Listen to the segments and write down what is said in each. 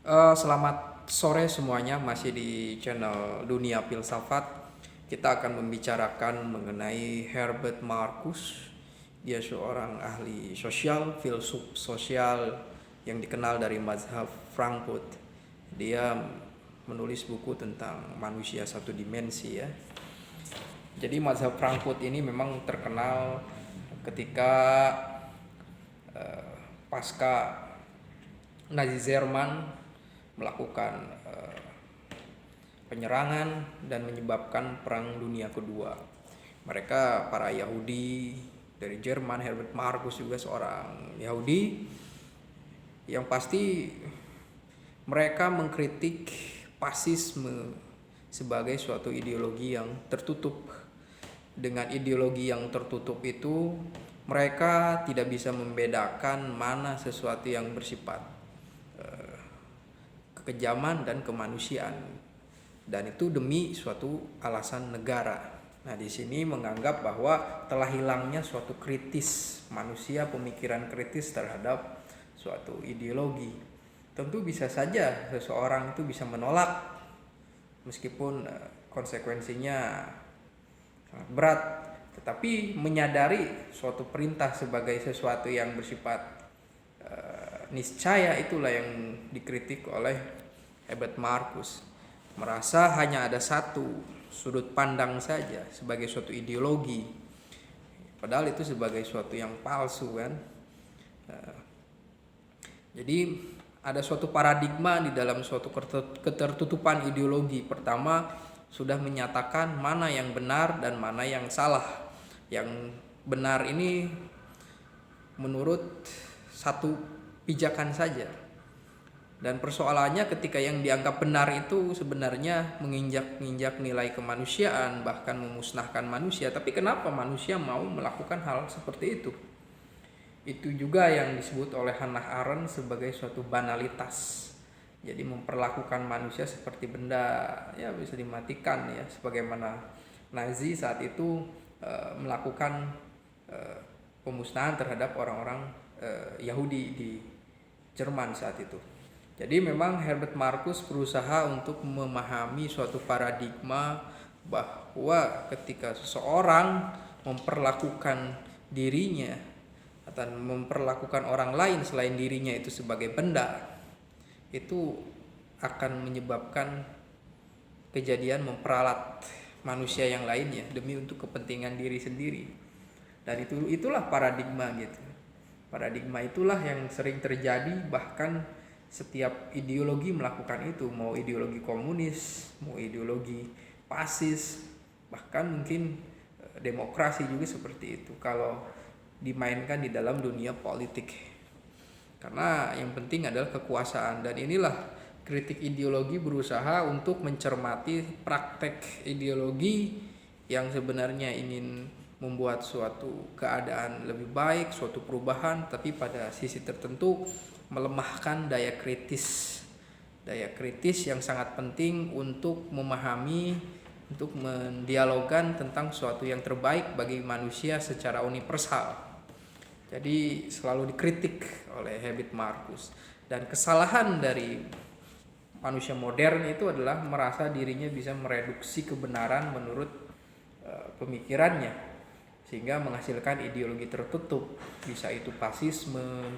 Selamat sore semuanya, masih di channel Dunia Filsafat. Kita akan membicarakan mengenai Herbert Marcuse. Dia seorang ahli sosial, filsuf sosial yang dikenal dari mazhab Frankfurt. Dia menulis buku tentang manusia satu dimensi ya. Jadi mazhab Frankfurt ini memang terkenal ketika pasca Nazi Jerman melakukan penyerangan dan menyebabkan Perang Dunia Kedua. Mereka para Yahudi dari Jerman, Herbert Marcuse juga seorang Yahudi, yang pasti mereka mengkritik fasisme sebagai suatu ideologi yang tertutup. Dengan ideologi yang tertutup itu, mereka tidak bisa membedakan mana sesuatu yang bersifat kekejaman dan kemanusiaan, dan itu demi suatu alasan negara. Nah, di sini menganggap bahwa telah hilangnya suatu kritis manusia, pemikiran kritis terhadap suatu ideologi. Tentu bisa saja seseorang itu bisa menolak meskipun konsekuensinya sangat berat, tetapi menyadari suatu perintah sebagai sesuatu yang bersifat niscaya, itulah yang dikritik oleh Herbert Marcuse. Merasa hanya ada satu sudut pandang saja sebagai suatu ideologi, padahal itu sebagai suatu yang palsu kan. Jadi ada suatu paradigma di dalam suatu ketertutupan ideologi. Pertama, sudah menyatakan mana yang benar dan mana yang salah. Yang benar ini menurut satu pijakan saja, dan persoalannya ketika yang dianggap benar itu sebenarnya menginjak nilai kemanusiaan, bahkan memusnahkan manusia. Tapi kenapa manusia mau melakukan hal seperti itu? Itu juga yang disebut oleh Hannah Arendt sebagai suatu banalitas. Jadi memperlakukan manusia seperti benda, ya bisa dimatikan ya, sebagaimana Nazi saat itu melakukan pemusnahan terhadap orang-orang Yahudi di Jerman saat itu. Jadi memang Herbert Marcuse berusaha untuk memahami suatu paradigma bahwa ketika seseorang memperlakukan dirinya atau memperlakukan orang lain selain dirinya itu sebagai benda, itu akan menyebabkan kejadian memperalat manusia yang lainnya demi untuk kepentingan diri sendiri. Dan itulah paradigma gitu. Paradigma itulah yang sering terjadi, bahkan setiap ideologi melakukan itu, mau ideologi komunis, mau ideologi fasis, bahkan mungkin demokrasi juga seperti itu kalau dimainkan di dalam dunia politik. Karena yang penting adalah kekuasaan, dan inilah kritik ideologi berusaha untuk mencermati praktek ideologi yang sebenarnya ingin membuat suatu keadaan lebih baik, suatu perubahan, tapi pada sisi tertentu melemahkan daya kritis yang sangat penting untuk memahami, untuk mendialogkan tentang suatu yang terbaik bagi manusia secara universal. Jadi selalu dikritik oleh Herbert Marcuse. Dan kesalahan dari manusia modern itu adalah merasa dirinya bisa mereduksi kebenaran menurut pemikirannya, sehingga menghasilkan ideologi tertutup, bisa itu fasisme,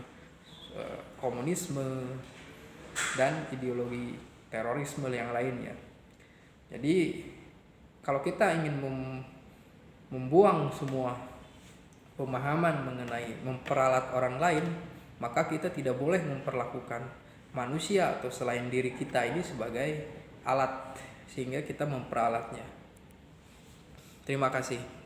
komunisme, dan ideologi terorisme yang lainnya. Jadi kalau kita ingin membuang semua pemahaman mengenai memperalat orang lain, maka kita tidak boleh memperlakukan manusia atau selain diri kita ini sebagai alat sehingga kita memperalatnya. Terima kasih.